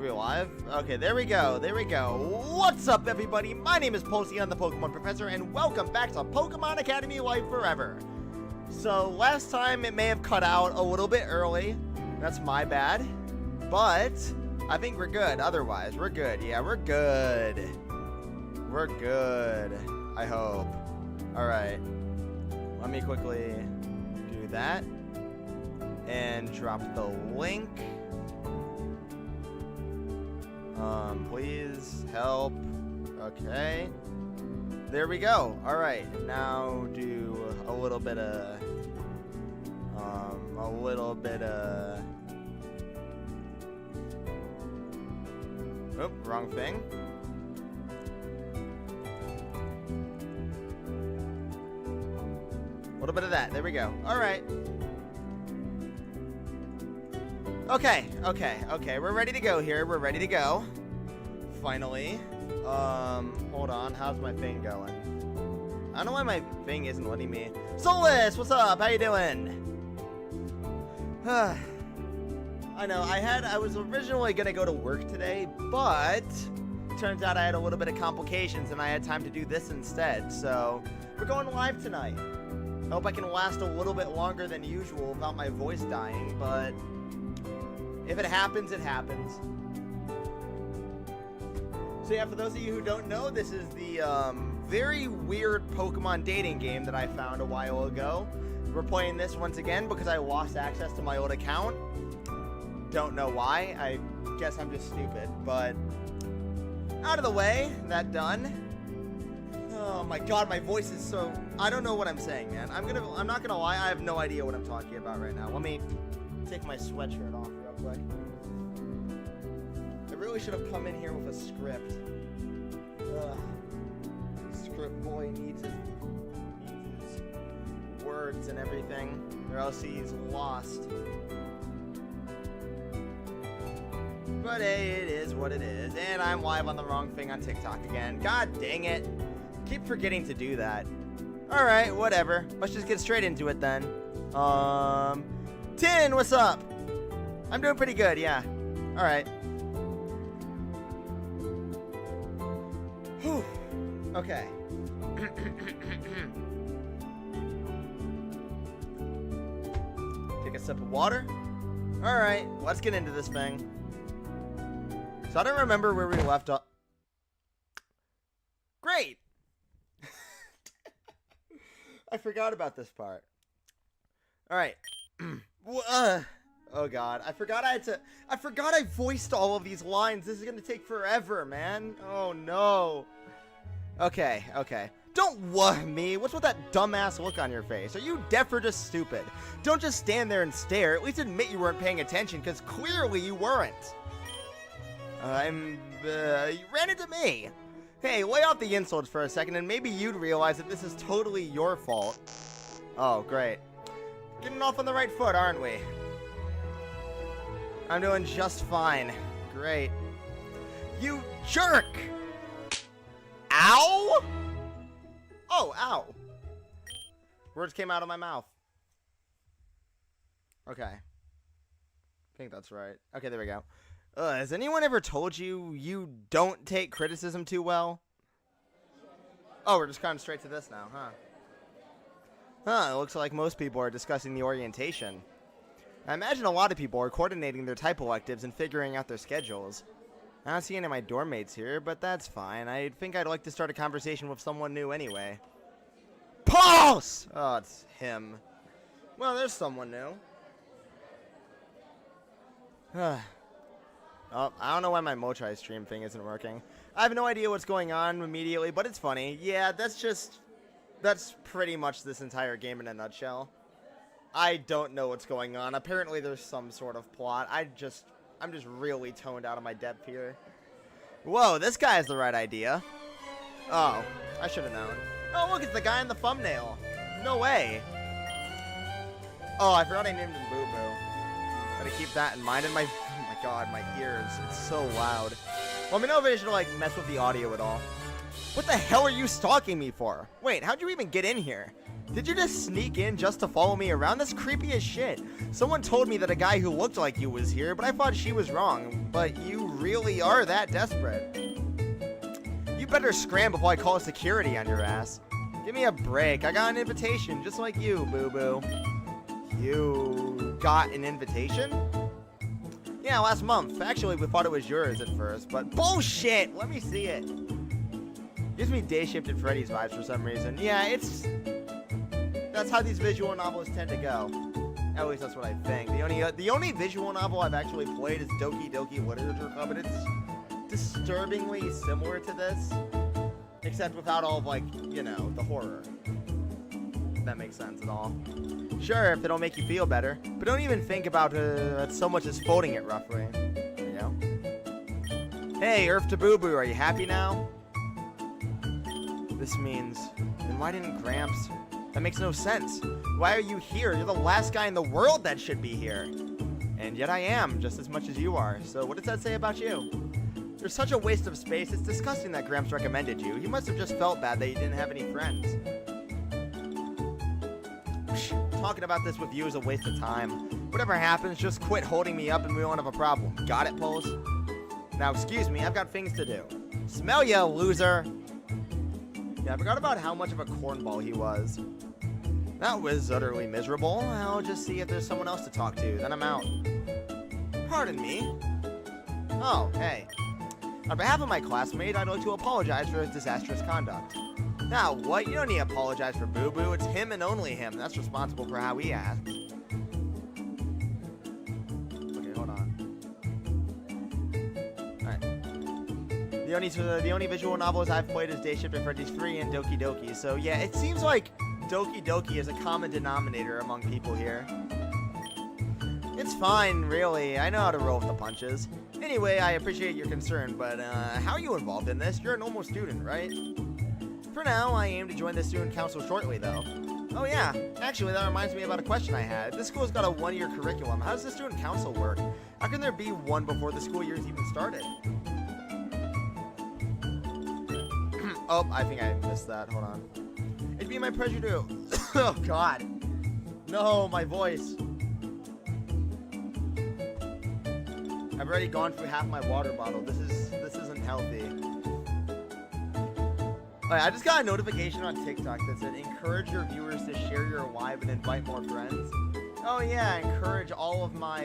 Are we live? Okay, there we go. There we go. What's up, everybody? My name is Posey, I'm the Pokemon Professor, and welcome back to Pokemon Academy Life Forever. So, last time it may have cut out a little bit early. That's my bad. But, I think we're good. Otherwise, we're good. Yeah, we're good. We're good. I hope. Alright. Let me quickly do that. And drop the link. Please help. Okay. There we go. Alright, now do a little bit of oh, wrong thing. A little bit of that. There we go. Alright. Okay. We're ready to go here. We're ready to go. Finally. Hold on. How's my thing going? I don't know why my thing isn't letting me. Solus, what's up? How you doing? I know, I was originally gonna go to work today, but turns out I had a little bit of complications and I had time to do this instead, so we're going live tonight. I hope I can last a little bit longer than usual without my voice dying, but if it happens, it happens. So yeah, for those of you who don't know, this is the very weird Pokemon dating game that I found a while ago. We're playing this once again because I lost access to my old account. Don't know why. I guess I'm just stupid, but out of the way, that done. Oh my god, my voice is so... I don't know what I'm saying, man. I'm not gonna lie, I have no idea what I'm talking about right now. Let me take my sweatshirt off real quick. I really should have come in here with a script. Script boy needs his words and everything, or else he's lost. But hey, it is what it is, and I'm live on the wrong thing on TikTok again. God dang it. Keep forgetting to do that. Alright, whatever. Let's just get straight into it then. Tin, what's up? I'm doing pretty good, yeah. Alright. Whew. Okay. Take a sip of water. Alright, let's get into this thing. So I don't remember where we left off. Great! I forgot about this part. Alright. Oh god, I forgot I voiced all of these lines. This is gonna take forever, man. Oh no. Okay. Don't me. What's with that dumbass look on your face? Are you deaf or just stupid? Don't just stand there and stare. At least admit you weren't paying attention, because clearly you weren't. You ran into me. Hey, lay off the insults for a second, and maybe you'd realize that this is totally your fault. Oh, great. Getting off on the right foot, aren't we? I'm doing just fine. Great. You jerk! Ow! Oh, ow. Words came out of my mouth. Okay. I think that's right. Okay, there we go. Has anyone ever told you you don't take criticism too well? Oh, we're just kind of straight to this now, huh? Huh, it looks like most people are discussing the orientation. I imagine a lot of people are coordinating their type electives and figuring out their schedules. I don't see any of my dorm mates here, but that's fine. I think I'd like to start a conversation with someone new anyway. Pulse! Oh, it's him. Well, there's someone new. Oh, I don't know why my Mochai stream thing isn't working. I have no idea what's going on immediately, but it's funny. Yeah, that's pretty much this entire game in a nutshell. I don't know what's going on. Apparently there's some sort of plot. I'm just really toned out of my depth here. Whoa, this guy has the right idea. Oh, I should have known. Oh, look, it's the guy in the thumbnail. No way. Oh, I forgot I named him Boo Boo. Gotta keep that in mind. And oh my god, my ears. It's so loud. Let me know if I should, like, mess with the audio at all. What the hell are you stalking me for? Wait, how'd you even get in here? Did you just sneak in just to follow me around? That's creepy as shit. Someone told me that a guy who looked like you was here, but I thought she was wrong. But you really are that desperate. You better scram before I call security on your ass. Give me a break. I got an invitation, just like you, boo-boo. You got an invitation? Yeah, last month. Actually, we thought it was yours at first, but bullshit! Let me see it. Gives me Day Shift at Freddy's vibes for some reason. Yeah, that's how these visual novels tend to go. At least that's what I think. The only visual novel I've actually played is Doki Doki Literature Club, and it's disturbingly similar to this, except without all of, like, you know, the horror. If that makes sense at all. Sure, if it'll make you feel better, but don't even think about so much as folding it roughly. There you go. Hey, Earth to Boo Boo, are you happy now? This means, then why didn't Gramps? That makes no sense. Why are you here? You're the last guy in the world that should be here. And yet I am, just as much as you are. So what does that say about you? You're such a waste of space. It's disgusting that Gramps recommended you. He must have just felt bad that you didn't have any friends. Talking about this with you is a waste of time. Whatever happens, just quit holding me up and we won't have a problem. Got it, Pulse? Now, excuse me, I've got things to do. Smell ya, loser! Yeah, I forgot about how much of a cornball he was. That was utterly miserable. I'll just see if there's someone else to talk to, then I'm out. Pardon me? Oh, hey. On behalf of my classmate, I'd like to apologize for his disastrous conduct. Now, what? You don't need to apologize for Boo Boo. It's him and only him that's responsible for how he acts. Okay, hold on. Alright. The only visual novels I've played is Day Shift at Freddy's 3 and Doki Doki. So, yeah, it seems like Doki Doki is a common denominator among people here. It's fine, really. I know how to roll with the punches. Anyway, I appreciate your concern, but how are you involved in this? You're a normal student, right? For now, I aim to join the student council shortly, though. Oh yeah, actually that reminds me about a question I had. This school's got a one-year curriculum. How does the student council work? How can there be one before the school year's even started? Oh, I think I missed that. Hold on. It'd be my pleasure to... Oh, God. No, my voice. I've already gone through half my water bottle. This isn't healthy. I just got a notification on TikTok that said, encourage your viewers to share your live and invite more friends. Oh yeah, encourage all of my,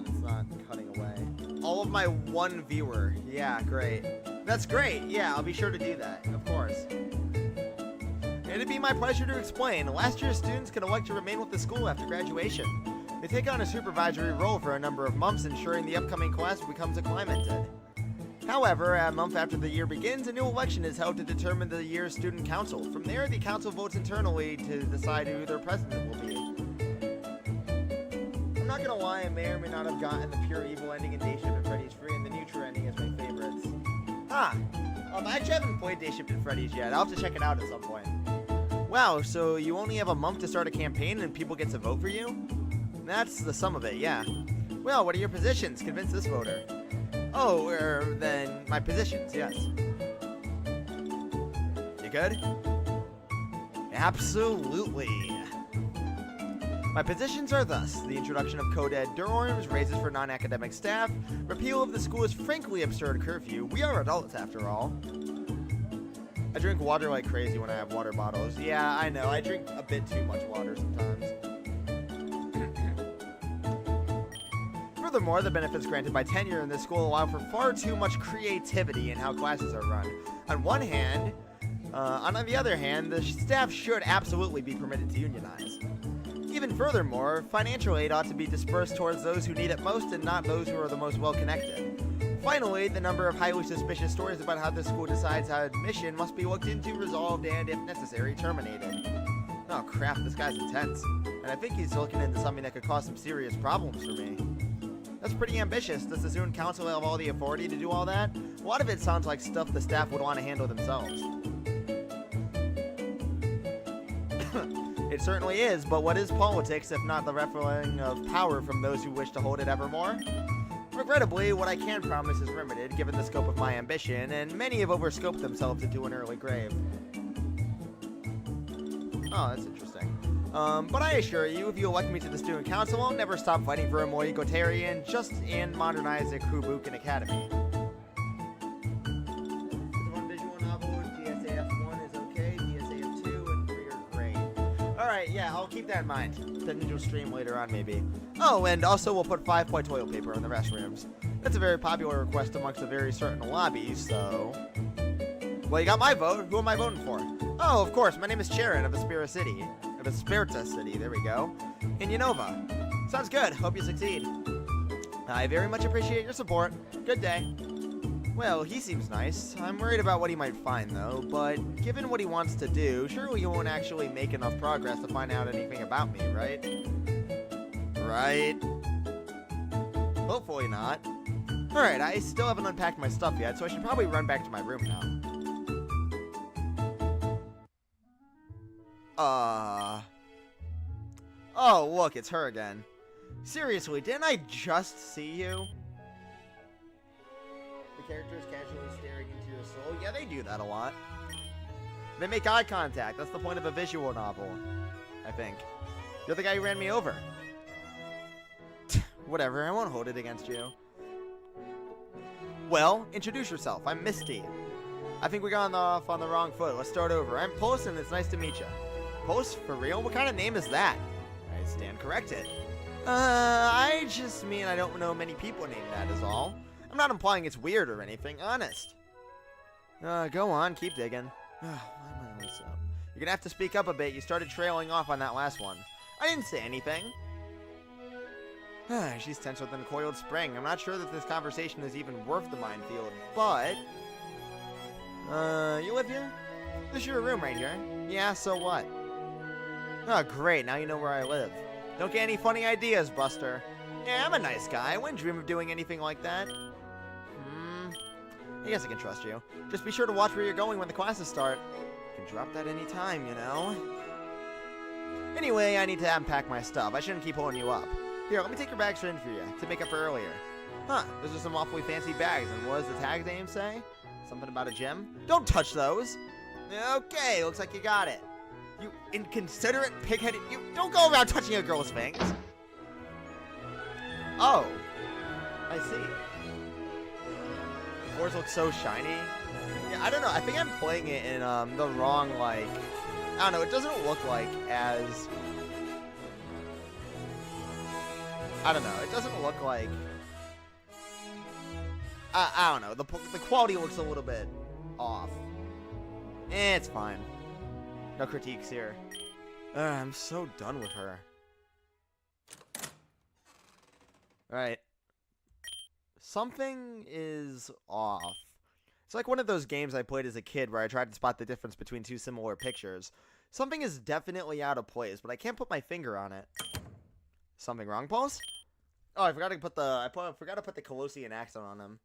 it's not cutting away. All of my one viewer. Yeah, great. That's great. Yeah, I'll be sure to do that, of course. It'd be my pleasure to explain. Last year's students can elect to remain with the school after graduation. They take on a supervisory role for a number of months, ensuring the upcoming class becomes acclimated. However, a month after the year begins, a new election is held to determine the year's student council. From there, the council votes internally to decide who their president will be. I'm not gonna lie, I may or may not have gotten the pure evil ending in Day Shift at Freddy's 3 and the neutral ending as my favorites. I actually haven't played Day Shift at Freddy's yet. I'll have to check it out at some point. Wow, so you only have a month to start a campaign and people get to vote for you? That's the sum of it, yeah. Well, what are your positions? Convince this voter. Oh, then my positions, yes. You good? Absolutely. My positions are thus: the introduction of co-ed dorms, raises for non-academic staff, repeal of the school's frankly absurd curfew. We are adults, after all. I drink water like crazy when I have water bottles. Yeah, I know. I drink a bit too much water sometimes. Furthermore, the benefits granted by tenure in this school allow for far too much creativity in how classes are run. On one hand, on the other hand, the staff should absolutely be permitted to unionize. Even furthermore, financial aid ought to be dispersed towards those who need it most and not those who are the most well-connected. Finally, the number of highly suspicious stories about how the school decides how admission must be looked into, resolved, and, if necessary, terminated. Oh crap, this guy's intense. And I think he's looking into something that could cause some serious problems for me. That's pretty ambitious. Does the student council have all the authority to do all that? A lot of it sounds like stuff the staff would want to handle themselves. It certainly is, but what is politics if not the referring of power from those who wish to hold it evermore? Regrettably, what I can promise is limited, given the scope of my ambition, and many have overscoped themselves into an early grave. Oh, that's interesting. But I assure you, if you elect me to the student council, I'll never stop fighting for a more egalitarian, just and modernized Kobukan Academy. One visual novel, DSAF1 is okay, DSAF2 and 3 are great. Alright, yeah, I'll keep that in mind. The ninja stream later on, maybe. Oh, and also we'll put 5-point toilet paper in the restrooms. That's a very popular request amongst a very certain lobbies, so... Well, you got my vote. Who am I voting for? Oh, of course, my name is Sharon of Aspira City. Of Aspirta City, there we go. In Unova. Sounds good. Hope you succeed. I very much appreciate your support. Good day. Well, he seems nice. I'm worried about what he might find, though, but given what he wants to do, surely he won't actually make enough progress to find out anything about me, right? Right? Hopefully not. Alright, I still haven't unpacked my stuff yet, so I should probably run back to my room now. Oh, look, it's her again. Seriously, didn't I just see you? The characters casually staring into your soul? Yeah, they do that a lot. They make eye contact. That's the point of a visual novel, I think. You're the guy who ran me over. Whatever, I won't hold it against you. Well, introduce yourself. I'm Misty. I think we got off on the wrong foot. Let's start over. I'm Pulse, and it's nice to meet you. Pulse? For real? What kind of name is that? I stand corrected. I just mean I don't know many people named that is all. I'm not implying it's weird or anything, honest. Go on, keep digging. Why am I always up? You're gonna have to speak up a bit. You started trailing off on that last one. I didn't say anything. She's tenser than a coiled spring. I'm not sure that this conversation is even worth the minefield, but... you live here? This is your room right here. Yeah, so what? Oh, great. Now you know where I live. Don't get any funny ideas, Buster. Yeah, I'm a nice guy. I wouldn't dream of doing anything like that. I guess I can trust you. Just be sure to watch where you're going when the classes start. You can drop that any time, you know? Anyway, I need to unpack my stuff. I shouldn't keep holding you up. Here, let me take your bags in for you, to make up for earlier. Huh, those are some awfully fancy bags, and what does the tag name say? Something about a gem? Don't touch those! Okay, looks like you got it. You inconsiderate, pig-headed... You don't go around touching a girl's things! Oh. I see. The floors look so shiny. Yeah, I don't know, I think I'm playing it in, the wrong, like... I don't know, it doesn't look like as... I don't know. It doesn't look like... I don't know. The quality looks a little bit off. It's fine. No critiques here. I'm so done with her. Alright. Something is off. It's like one of those games I played as a kid where I tried to spot the difference between two similar pictures. Something is definitely out of place, but I can't put my finger on it. Something wrong, Pulse? Oh, I forgot to put the Colossian accent on him.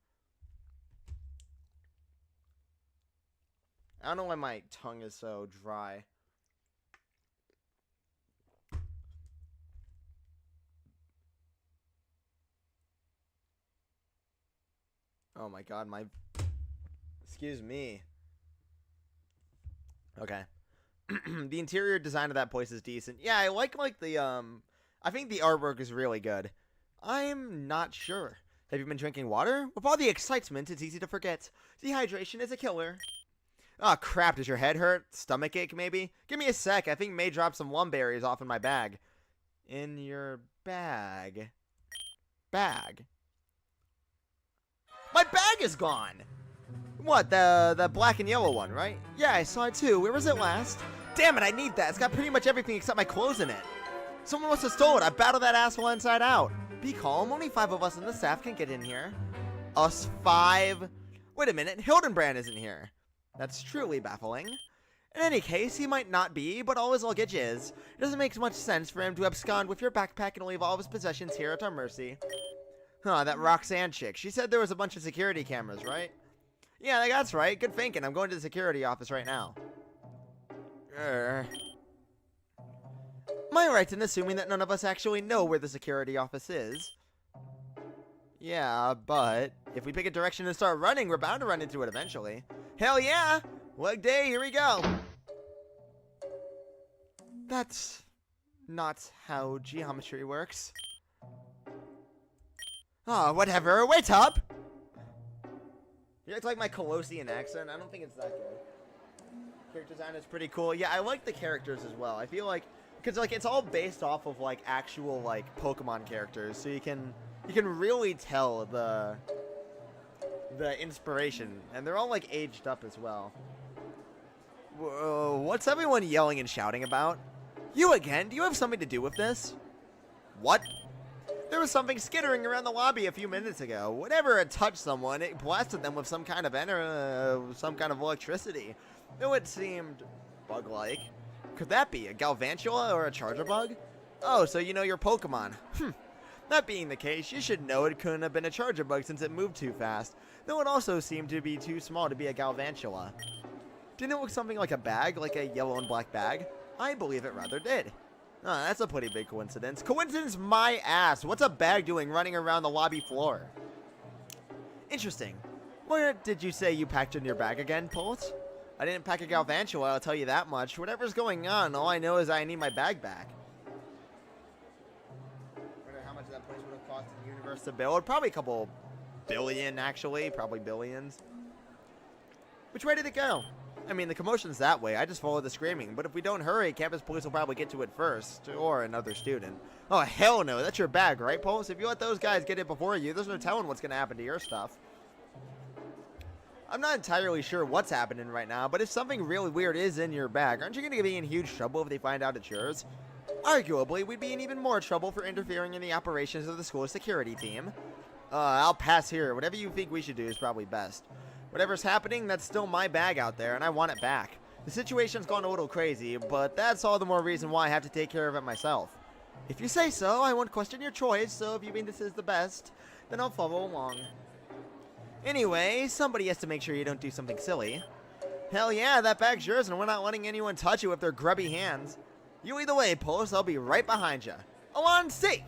I don't know why my tongue is so dry. Oh my god, excuse me. Okay. The interior design of that place is decent. Yeah, I like the I think the artwork is really good. I'm not sure. Have you been drinking water? With all the excitement, it's easy to forget. Dehydration is a killer. Oh crap, does your head hurt? Stomachache, maybe? Give me a sec, I think May dropped some lumberries off in my bag. In your bag? Bag? My bag is gone! What, the black and yellow one, right? Yeah, I saw it too. Where was it last? Damn it, I need that. It's got pretty much everything except my clothes in it. Someone must have stolen it. I battled that asshole inside out. Be calm. Only 5 of us in the staff can get in here. Us 5? Wait a minute. Hildenbrand isn't here. That's truly baffling. In any case, he might not be, but all his luggage is. It doesn't make much sense for him to abscond with your backpack and leave all of his possessions here at our mercy. Huh, that Roxanne chick. She said there was a bunch of security cameras, right? Yeah, that's right. Good thinking. I'm going to the security office right now. Am I right in assuming that none of us actually know where the security office is? Yeah, but if we pick a direction and start running, we're bound to run into it eventually. Hell yeah! Leg day, here we go! That's not how geometry works. Oh, whatever. Wait up! You act like my Colossian accent. I don't think it's that good. Character design is pretty cool. Yeah, I like the characters as well. I feel like, because like it's all based off of like actual like Pokemon characters, so you can really tell the inspiration, and they're all like aged up as well. Whoa, what's everyone yelling and shouting about? You again? Do you have something to do with this? What? There was something skittering around the lobby a few minutes ago. Whenever it touched someone, it blasted them with some kind of electricity. Though it seemed bug-like. Could that be a Galvantula or a Charger Bug? Oh, so you know your Pokemon. That being the case, you should know it couldn't have been a Charger Bug since it moved too fast. Though it also seemed to be too small to be a Galvantula. Didn't it look something like a bag, like a yellow and black bag? I believe it rather did. Oh, that's a pretty big coincidence. Coincidence my ass. What's a bag doing running around the lobby floor? Interesting. Where did you say you packed in your bag again, Pulse? I didn't pack a Galvantula, I'll tell you that much. Whatever's going on, all I know is I need my bag back. I wonder how much that place would have cost in the universe to build. Probably a couple billion, actually. Probably billions. Which way did it go? I mean, the commotion's that way. I just follow the screaming. But if we don't hurry, campus police will probably get to it first. Or another student. Oh, hell no. That's your bag, right, Pulse? If you let those guys get it before you, there's no telling what's going to happen to your stuff. I'm not entirely sure what's happening right now, but if something really weird is in your bag, aren't you going to be in huge trouble if they find out it's yours? Arguably, we'd be in even more trouble for interfering in the operations of the school's security team. I'll pass here. Whatever you think we should do is probably best. Whatever's happening, that's still my bag out there, and I want it back. The situation's gone a little crazy, but that's all the more reason why I have to take care of it myself. If you say so, I won't question your choice, so if you mean this is the best, then I'll follow along. Anyway, somebody has to make sure you don't do something silly. Hell yeah, that bag's yours, and we're not letting anyone touch it with their grubby hands. You lead the way, Pulse. I'll be right behind you. Alon C!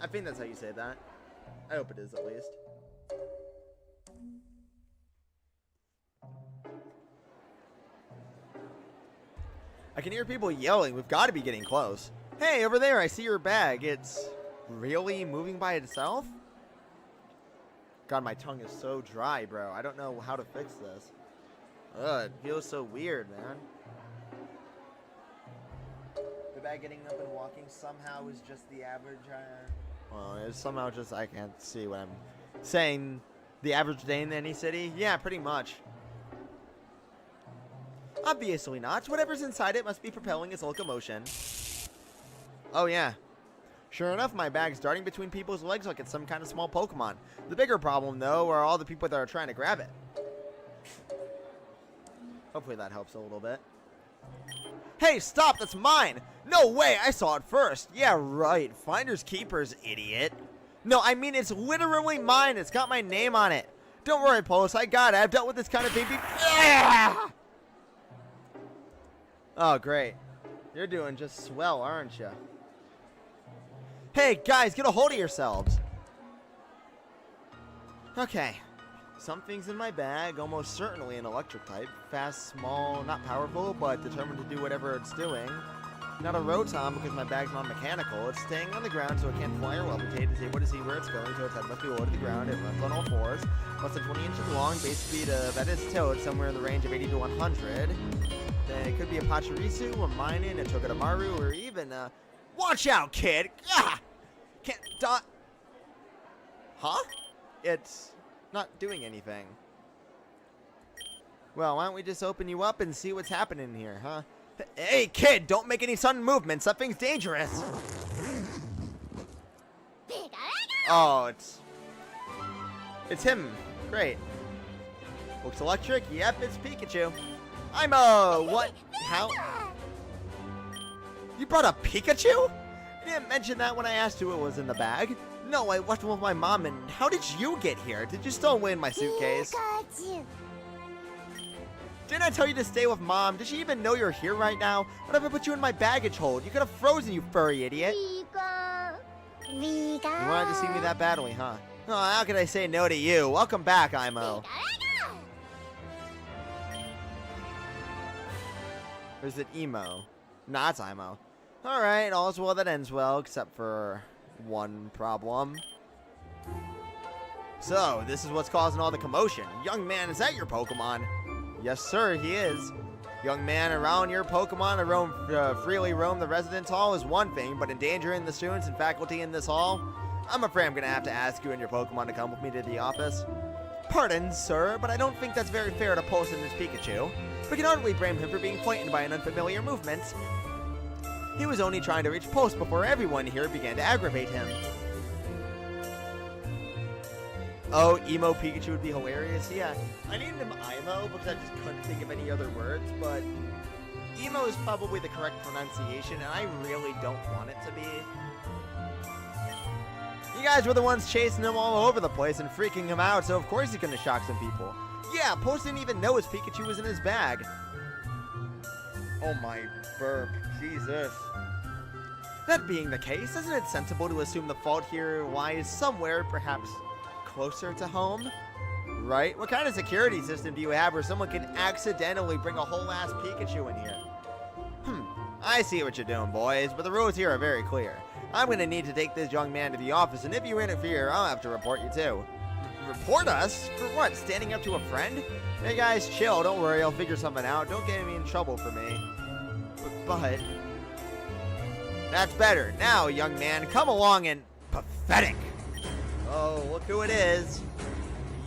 I think that's how you say that. I hope it is, at least. I can hear people yelling. We've got to be getting close. Hey, over there, I see your bag. It's really moving by itself? God, my tongue is so dry, bro. I don't know how to fix this. Ugh, it feels so weird, man. The bag getting up and walking somehow is just the average, well, it's somehow just, I can't see what I'm saying. The average day in any city? Yeah, pretty much. Obviously not. Whatever's inside it must be propelling its locomotion. Oh, yeah. Sure enough, my bag's darting between people's legs like it's some kind of small Pokemon. The bigger problem, though, are all the people that are trying to grab it. Hopefully that helps a little bit. Hey, stop! That's mine! No way! I saw it first! Yeah, right. Finders keepers, idiot. No, I mean, it's literally mine. It's got my name on it. Don't worry, Pulse. I got it. I've dealt with this kind of thing before. Oh, great. You're doing just swell, aren't you? Hey, guys, get a hold of yourselves. Okay. Something's in my bag, almost certainly an electric type. Fast, small, not powerful, but determined to do whatever it's doing. Not a Rotom because my bag's non-mechanical. It's staying on the ground so it can't fly or levitate. It's able to see where it's going, so its head must be low to the ground. It runs on all fours. Less than 20 inches long, base speed that is tilt, somewhere in the range of 80 to 100. It could be a Pachirisu, a Minun, a Togedemaru, or even a... Watch out, kid! Ah! Can't dot... Huh? It's not doing anything. Well, why don't we just open you up and see what's happening here, huh? Hey, kid! Don't make any sudden movements! That thing's dangerous! Oh, it's him. Great. Looks electric. Yep, it's Pikachu. What? How? You brought a Pikachu? You didn't mention that when I asked who it was in the bag. No, I left him with my mom, and how did you get here? Did you stow away in my suitcase? Didn't I tell you to stay with mom? Does she even know you're here right now? What if I put you in my baggage hold? You could have frozen, you furry idiot. You wanted to see me that badly, huh? Oh, how could I say no to you? Welcome back, Imo. Or is it Emo? Nah, it's Imo. Alright, all's well that ends well, except for one problem. So, this is what's causing all the commotion. Young man, is that your Pokemon? Yes, sir, he is. Young man, around your Pokemon freely roam the residence hall is one thing, but endangering the students and faculty in this hall? I'm afraid I'm going to have to ask you and your Pokemon to come with me to the office. Pardon, sir, but I don't think that's very fair to Poison this Pikachu. We can hardly blame him for being frightened by an unfamiliar movement. He was only trying to reach Post before everyone here began to aggravate him. Oh, emo Pikachu would be hilarious. Yeah, I named him Imo because I just couldn't think of any other words, but emo is probably the correct pronunciation, and I really don't want it to be. You guys were the ones chasing him all over the place and freaking him out, so of course he's gonna shock some people. Yeah, Post didn't even know his Pikachu was in his bag. Oh my burp, Jesus. That being the case, isn't it sensible to assume the fault here lies somewhere, perhaps closer to home? Right? What kind of security system do you have where someone can accidentally bring a whole ass Pikachu in here? I see what you're doing, boys, but the rules here are very clear. I'm gonna need to take this young man to the office, and if you interfere, I'll have to report you too. Report us? For what? Standing up to a friend? Hey guys, chill, don't worry, I'll figure something out. Don't get me in trouble for me. But that's better. Now, young man, come along and pathetic. Oh, look who it is.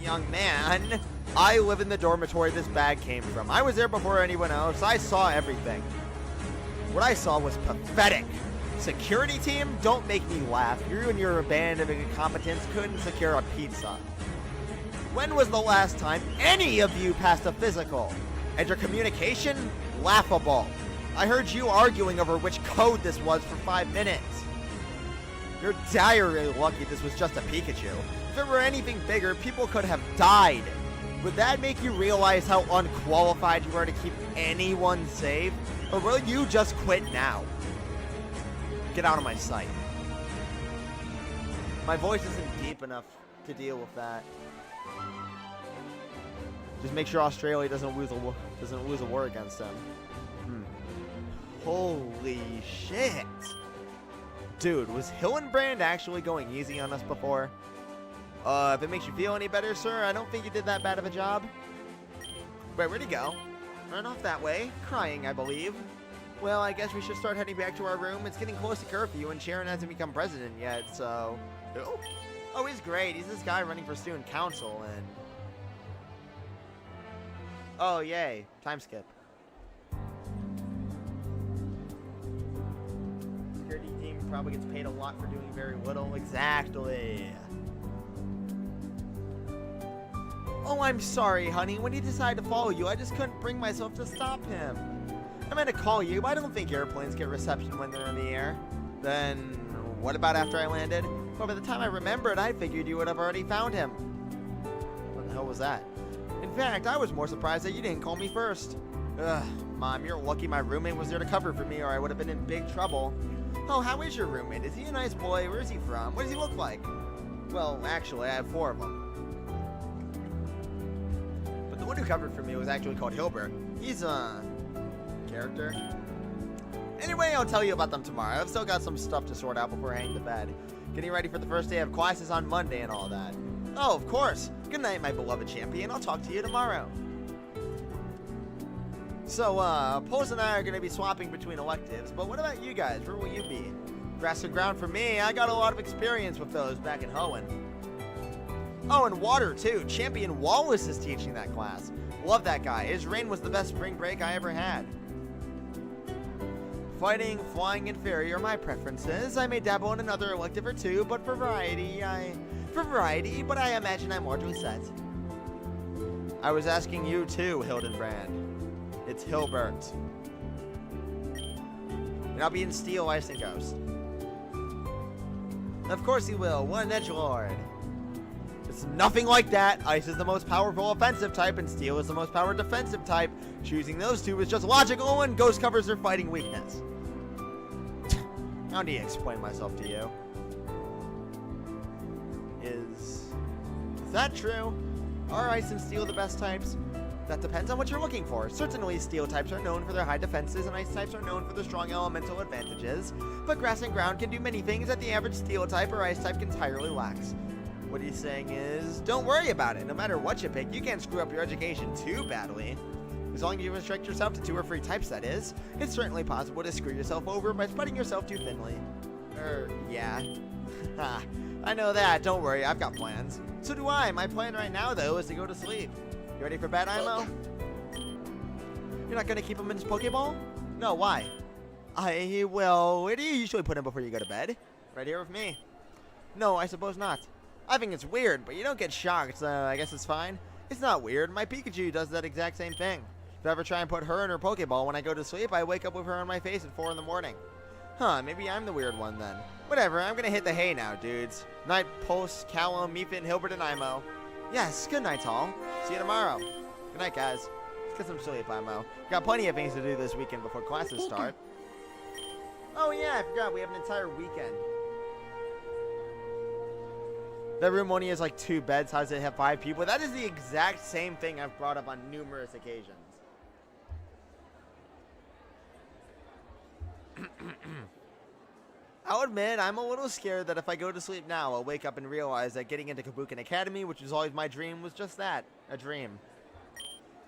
Young man, I live in the dormitory this bag came from. I was there before anyone else. I saw everything. What I saw was pathetic. Security team, don't make me laugh. You and your band of incompetents couldn't secure a pizza. When was the last time any of you passed a physical? And your communication? Laughable. I heard you arguing over which code this was for 5 minutes. You're direly lucky this was just a Pikachu. If it were anything bigger, people could have died. Would that make you realize how unqualified you are to keep anyone safe? Or will you just quit now? Get out of my sight. My voice isn't deep enough to deal with that. Just make sure Australia doesn't lose a war against them. Holy shit. Dude, was Hillenbrand actually going easy on us before? If it makes you feel any better, sir, I don't think you did that bad of a job. Wait, where'd he go? Run off that way. Crying, I believe. Well, I guess we should start heading back to our room. It's getting close to curfew, and Sharon hasn't become president yet, so... Oh, he's great. He's this guy running for student council, and... Oh, yay. Time skip. Security team probably gets paid a lot for doing very little. Exactly. Oh, I'm sorry, honey. When he decided to follow you, I just couldn't bring myself to stop him. I meant to call you, but I don't think airplanes get reception when they're in the air. Then, what about after I landed? Well, by the time I remembered, I figured you would have already found him. What the hell was that? In fact, I was more surprised that you didn't call me first. Ugh, Mom, you're lucky my roommate was there to cover for me, or I would have been in big trouble. Oh, how is your roommate? Is he a nice boy? Where is he from? What does he look like? Well, actually, I have 4 of them. But the one who covered for me was actually called Hilbert. He's a character. Anyway, I'll tell you about them tomorrow. I've still got some stuff to sort out before heading to bed. Getting ready for the first day of classes on Monday and all that. Oh, of course. Good night, my beloved champion. I'll talk to you tomorrow. So, Pose and I are going to be swapping between electives, but what about you guys? Where will you be? Grass and ground for me. I got a lot of experience with those back in Hoenn. Oh, and water, too. Champion Wallace is teaching that class. Love that guy. His reign was the best spring break I ever had. Fighting, flying, and fairy are my preferences. I may dabble in another elective or two, but for variety, but I imagine I'm largely set. I was asking you too, Hildenbrand. It's Hilbert. And I'll be in Steel, Ice, and Ghost. Of course he will. What an edgelord. It's nothing like that. Ice is the most powerful offensive type, and Steel is the most powerful defensive type. Choosing those two is just logical, and Ghost covers their fighting weakness. How do you explain myself to you? Is that true? Are Ice and Steel the best types? That depends on what you're looking for. Certainly, steel types are known for their high defenses, and ice types are known for their strong elemental advantages. But grass and ground can do many things that the average steel type or ice type entirely lacks. What he's saying is, don't worry about it. No matter what you pick, you can't screw up your education too badly. As long as you restrict yourself to 2 or 3 types, that is. It's certainly possible to screw yourself over by spreading yourself too thinly. Yeah. Ha, I know that. Don't worry, I've got plans. So do I. My plan right now, though, is to go to sleep. You ready for bed, Imo? You're not gonna keep him in his Pokeball? No, why? Well, where do you usually put him before you go to bed? Right here with me. No, I suppose not. I think it's weird, but you don't get shocked, so I guess it's fine. It's not weird. My Pikachu does that exact same thing. If I ever try and put her in her Pokeball when I go to sleep, I wake up with her on my face at 4 in the morning. Huh, maybe I'm the weird one then. Whatever, I'm gonna hit the hay now, dudes. Night, Pulse, Callum, Meephin, Hilbert, and Imo. Yes, good night, all. See you tomorrow. Good night, guys. Let's get some sleep, Imo. Got plenty of things to do this weekend before classes start. Oh yeah, I forgot, we have an entire weekend. That room only has like 2 beds. How does it have 5 people? That is the exact same thing I've brought up on numerous occasions. I'll admit, I'm a little scared that if I go to sleep now, I'll wake up and realize that getting into Kobukan Academy, which was always my dream, was just that, a dream.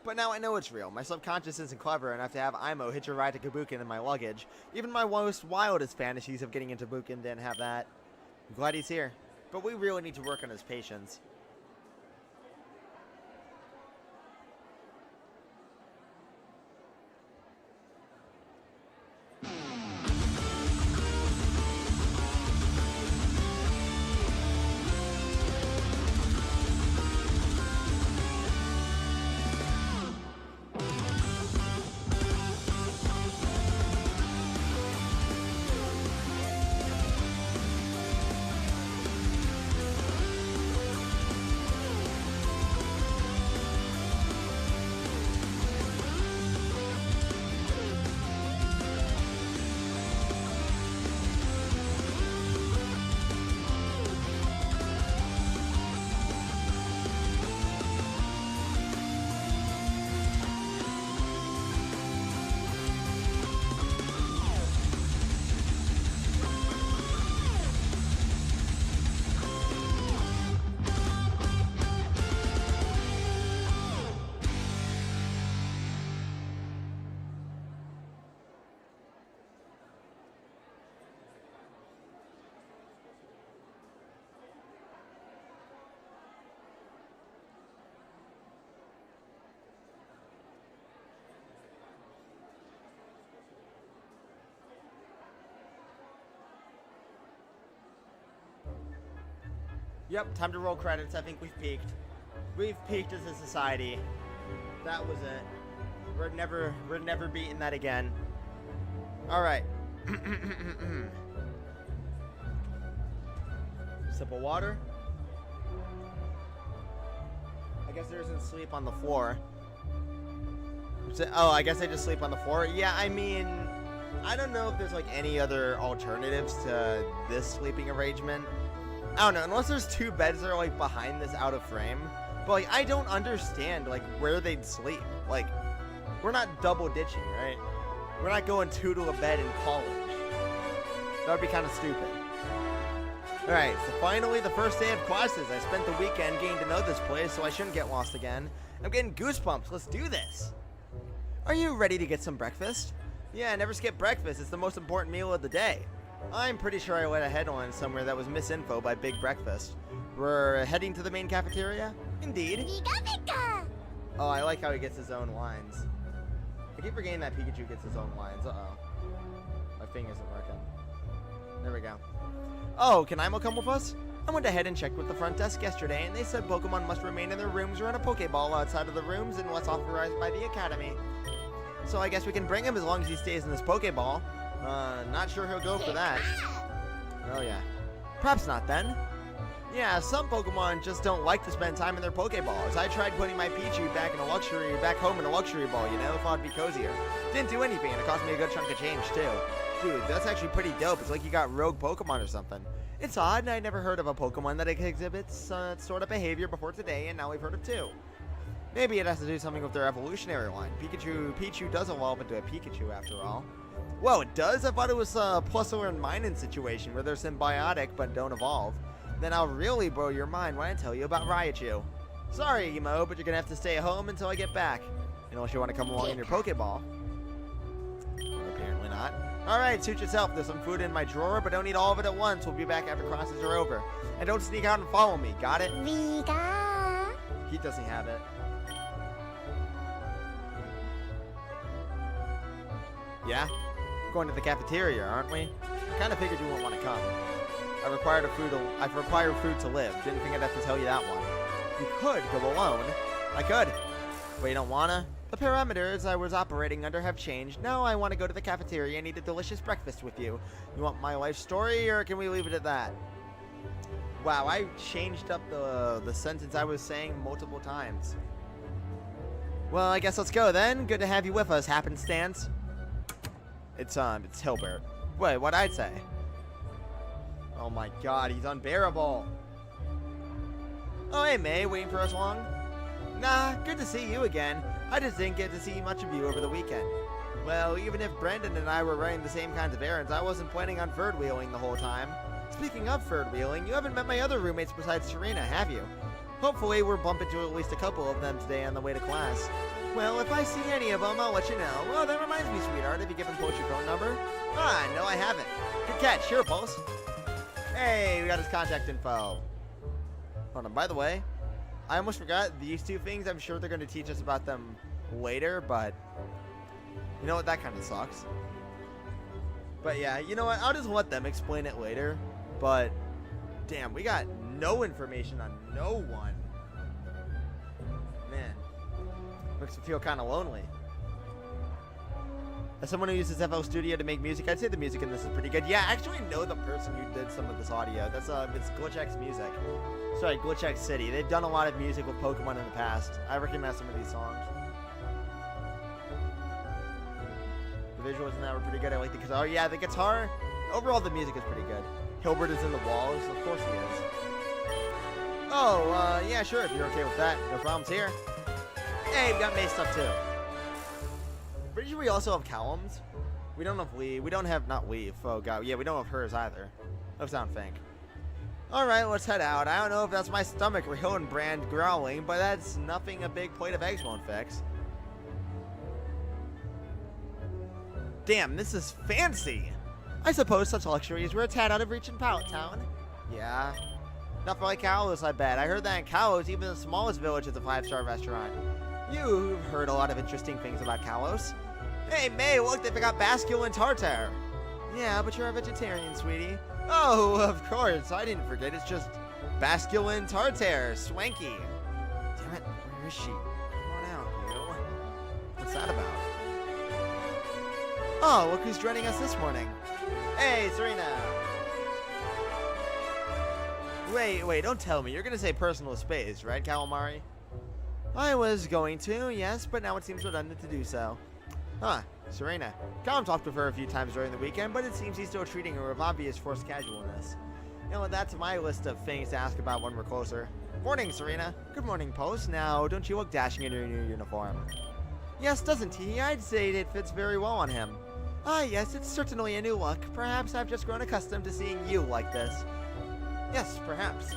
But now I know it's real. My subconscious isn't clever enough to have Imo hitch a ride to Kobukan in my luggage. Even my most wildest fantasies of getting into Kobukan didn't have that. I'm glad he's here. But we really need to work on his patience. Yep, time to roll credits. I think we've peaked. We've peaked as a society. That was it. We're never beating that again. Alright. Sip of water. I guess there isn't sleep on the floor. Oh, I guess I just sleep on the floor? Yeah, I mean, I don't know if there's like any other alternatives to this sleeping arrangement. I don't know, unless there's 2 beds that are like behind this out of frame. But like, I don't understand like where they'd sleep. Like, we're not double ditching, right? We're not going 2 to a bed in college. That would be kind of stupid. Alright, so finally the first day of classes. I spent the weekend getting to know this place, so I shouldn't get lost again. I'm getting goosebumps. Let's do this. Are you ready to get some breakfast? Yeah, never skip breakfast. It's the most important meal of the day. I'm pretty sure I read a headline somewhere that was misinfo by Big Breakfast. We're heading to the main cafeteria? Indeed. Oh, I like how he gets his own lines. I keep forgetting that Pikachu gets his own lines. Uh-oh. My thing isn't working. There we go. Oh, can Imo come with us? I went ahead and checked with the front desk yesterday, and they said Pokemon must remain in their rooms or in a Pokeball outside of the rooms unless authorized by the Academy. So I guess we can bring him as long as he stays in this Pokeball. Not sure he'll go for that. Oh yeah. Perhaps not then. Yeah, some Pokemon just don't like to spend time in their Pokeballs. I tried putting my Pichu back home in a luxury ball, you know, thought it'd be cozier. Didn't do anything, and it cost me a good chunk of change too. Dude, that's actually pretty dope. It's like you got rogue Pokemon or something. It's odd, and I never heard of a Pokemon that exhibits sort of behavior before today, and now we've heard of 2. Maybe it has to do something with their evolutionary line. Pichu does evolve into a Pikachu after all. Whoa, it does? I thought it was a plethora and Minun situation where they're symbiotic but don't evolve. Then I'll really blow your mind when I tell you about Raichu. Sorry, Emo, but you're gonna have to stay at home until I get back. Unless you want to come along in your Pokeball. Apparently not. Alright, suit yourself. There's some food in my drawer, but don't eat all of it at once. We'll be back after classes are over. And don't sneak out and follow me, got it? Vika. He doesn't have it. Yeah? Going to the cafeteria, aren't we? Kinda figured you wouldn't want to come. I've required food to live. Didn't think I'd have to tell you that one. You could go alone. I could. But you don't wanna? The parameters I was operating under have changed. Now I want to go to the cafeteria and eat a delicious breakfast with you. You want my life story, or can we leave it at that? Wow, I changed up the sentence I was saying multiple times. Well, I guess let's go then. Good to have you with us, happenstance. It's Hilbert. Wait, what'd I say? Oh my god, he's unbearable. Oh, hey, May, waiting for us long? Nah, good to see you again. I just didn't get to see much of you over the weekend. Well, even if Brendan and I were running the same kinds of errands, I wasn't planning on third-wheeling the whole time. Speaking of third-wheeling, you haven't met my other roommates besides Serena, have you? Hopefully, we'll bump into at least a couple of them today on the way to class. Well, if I see any of them, I'll let you know. Well, that reminds me, sweetheart, have you given Pulse your phone number? Ah, no, I haven't. Good catch. Here, Pulse. Hey, we got his contact info. Hold on, by the way, I almost forgot these two things. I'm sure they're going to teach us about them later, but you know what? That kind of sucks. But yeah, you know what? I'll just let them explain it later. But damn, we got no information on no one. Man, makes me feel kind of lonely. As someone who uses FL Studio to make music, I'd say the music in this is pretty good. Yeah, I actually know the person who did some of this audio. That's it's GlitchX Music. Sorry, GlitchX City. They've done a lot of music with Pokemon in the past. I recognize some of these songs. The visuals in that were pretty good. I like the guitar. Yeah, the guitar. Overall, the music is pretty good. Hilbert is in the walls. Of course he is. Oh, yeah, sure. If you're okay with that, no problems here. Hey, we got May stuff too. Pretty sure we also have Callum's. We don't have Lee. We don't have, not Lee. Oh, God. Yeah, we don't have hers either. That's not think. Alright, let's head out. I don't know if that's my stomach or Hildenbrand growling, but that's nothing a big plate of eggs won't fix. Damn, this is fancy. I suppose such luxuries were a tad out of reach in Pallet Town. Yeah. Nothing like Kalos, I bet. I heard that in Kalos, even the smallest village is a 5-star restaurant. You've heard a lot of interesting things about Kalos. Hey, May, look, they forgot Bascule Tartare. Yeah, but you're a vegetarian, sweetie. Oh, of course. I didn't forget. It's just Bascule Tartare. Swanky. Damn it. Where is she? Come on out, you. What's that about? Oh, look who's joining us this morning. Hey, Serena. Wait, don't tell me. You're going to say personal space, right, Calamari? I was going to, yes, but now it seems redundant to do so. Huh, Serena. Callum talked with her a few times during the weekend, but it seems he's still treating her with obvious forced casualness. You know, that's my list of things to ask about when we're closer. Morning, Serena. Good morning, Post. Now, don't you look dashing in your new uniform? Yes, doesn't he? I'd say it fits very well on him. Ah, yes, it's certainly a new look. Perhaps I've just grown accustomed to seeing you like this. Yes, perhaps.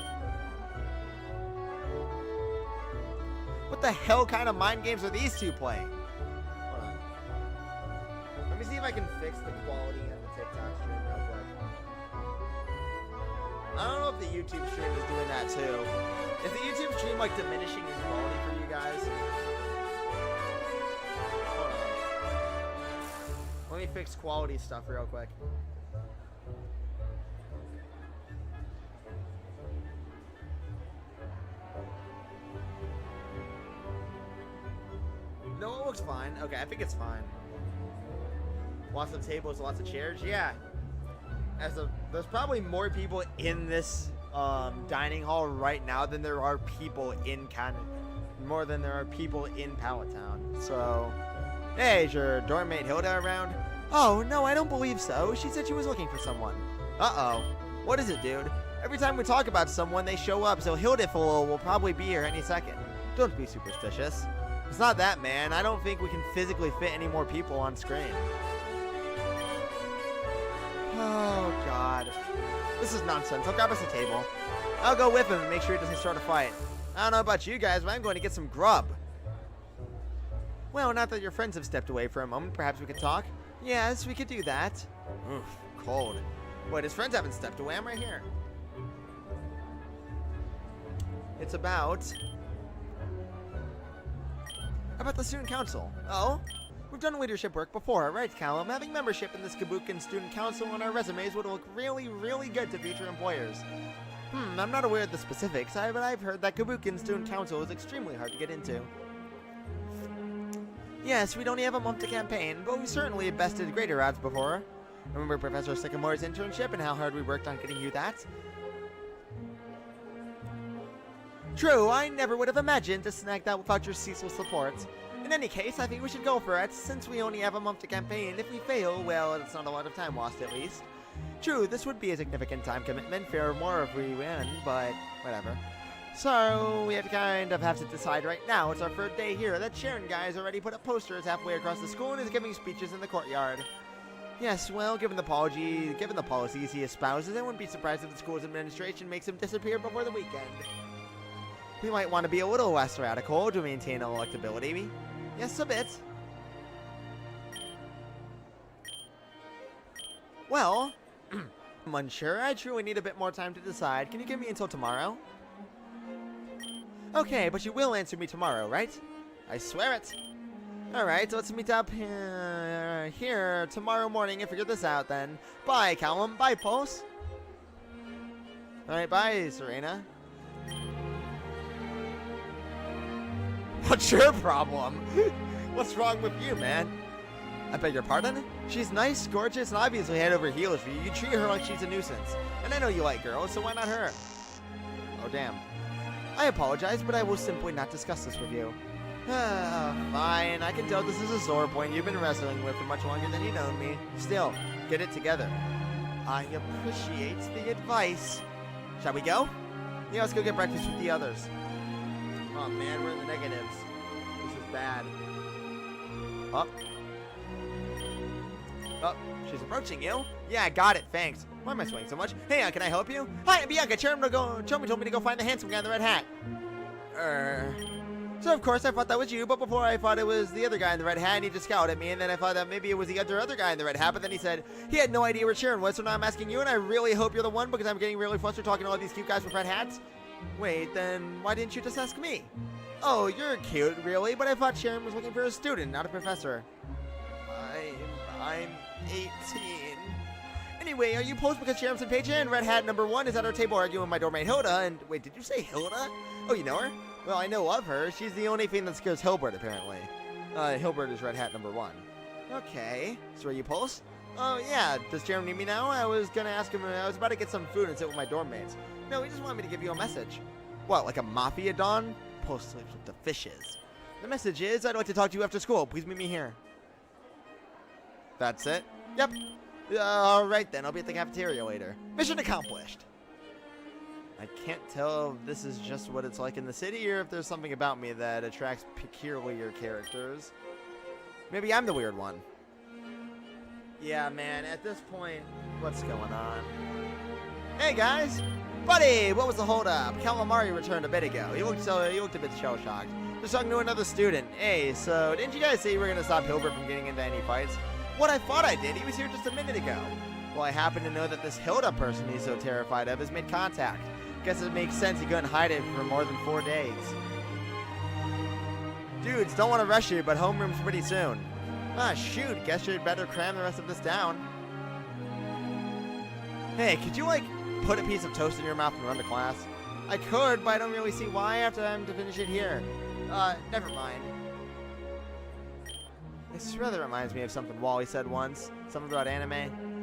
What the hell kind of mind games are these two playing? Hold on. Let me see if I can fix the quality of the TikTok stream real quick. I don't know if the YouTube stream is doing that too. Is the YouTube stream like diminishing in quality for you guys? Hold on. Let me fix quality stuff real quick. No, it looks fine. Okay, I think it's fine. Lots of tables, lots of chairs. Yeah. There's probably more people in this dining hall right now than there are people in more than there are people in Pallet Town. So, hey, is your dorm mate Hilda around? Oh, no, I don't believe so. She said she was looking for someone. Uh-oh. What is it, dude? Every time we talk about someone, they show up, so Hildiful will probably be here any second. Don't be superstitious. It's not that, man. I don't think we can physically fit any more people on screen. Oh, God. This is nonsense. I'll grab us a table. I'll go with him and make sure he doesn't start a fight. I don't know about you guys, but I'm going to get some grub. Well, now that your friends have stepped away for a moment, perhaps we could talk? Yes, we could do that. Oof, cold. Wait, his friends haven't stepped away. I'm right here. It's about the student council. Oh? We've done leadership work before, right, Callum? Having membership in this Kobukan student council on our resumes would look really, really good to future employers. I'm not aware of the specifics, but I've heard that Kobukan student council is extremely hard to get into. Yes, we'd only have a month to campaign, but we certainly have bested greater odds before. Remember Professor Sycamore's internship and how hard we worked on getting you that? True, I never would have imagined to snag that without your ceaseless support. In any case, I think we should go for it, since we only have a month to campaign. If we fail, well, it's not a lot of time lost at least. True, this would be a significant time commitment, fair more if we win, but whatever. So, we have to decide right now. It's our third day here. That Sharon guy has already put up posters halfway across the school and is giving speeches in the courtyard. Yes, well, given the policies he espouses, I wouldn't be surprised if the school's administration makes him disappear before the weekend. We might want to be a little less radical to maintain electability. Yes, a bit. Well, I'm unsure. I truly need a bit more time to decide. Can you give me until tomorrow? Okay, but you will answer me tomorrow, right? I swear it. Alright, so let's meet up here tomorrow morning and figure this out then. Bye, Callum. Bye, Pulse. Alright, bye, Serena. What's your problem? What's wrong with you, man? I beg your pardon? She's nice, gorgeous, and obviously head over heels for you. You treat her like she's a nuisance. And I know you like girls, so why not her? Oh, damn. I apologize, but I will simply not discuss this with you. Fine. I can tell this is a sore point you've been wrestling with for much longer than you've known me. Still, get it together. I appreciate the advice. Shall we go? Yeah, let's go get breakfast with the others. Oh man, we're in the negatives. This is bad. Oh. Oh, she's approaching you. Yeah, got it, thanks. Why am I swaying so much? Hey, can I help you? Hi, I'm Bianca. Chairman told me to go find the handsome guy in the red hat. So of course I thought that was you, but before I thought it was the other guy in the red hat, and he just scowled at me, and then I thought that maybe it was the other guy in the red hat, but then he said he had no idea where Sharon was, so now I'm asking you, and I really hope you're the one, because I'm getting really flustered talking to all these cute guys with red hats. Wait, then why didn't you just ask me? Oh, you're cute, really, but I thought Sharon was looking for a student, not a professor. I'm 18. Anyway, are you posed because Sharon's in page and Red Hat number 1 is at our table arguing with my doormate Hilda, and wait, did you say Hilda? Oh, you know her? Well, I know of her. She's the only thing that scares Hilbert, apparently. Hilbert is Red Hat number 1. Okay, so are you Pulse? Oh, yeah, does Sharon need me now? I was gonna ask him, I was about to get some food and sit with my dorm mates. No, he just wanted me to give you a message. What, like a mafia don? Pulse sleeps with the fishes. The message is, I'd like to talk to you after school. Please meet me here. That's it? Yep. Alright then, I'll be at the cafeteria later. Mission accomplished. I can't tell if this is just what it's like in the city or if there's something about me that attracts peculiar characters. Maybe I'm the weird one. Yeah, man, at this point, what's going on? Hey, guys! Buddy, what was the holdup? Calamari returned a bit ago. He looked a bit shell-shocked. Just talking to another student. Hey, so didn't you guys say you were going to stop Hilbert from getting into any fights? What I thought I did. He was here just a minute ago. Well, I happen to know that this Hilda person he's so terrified of has made contact. Guess it makes sense he couldn't hide it for more than 4 days. Dudes, don't want to rush you, but homeroom's pretty soon. Ah, shoot. Guess you'd better cram the rest of this down. Hey, could you, put a piece of toast in your mouth and run to class? I could, but I don't really see why after I'm to finish it here. Never mind. This rather reminds me of something Wally said once. Something about anime.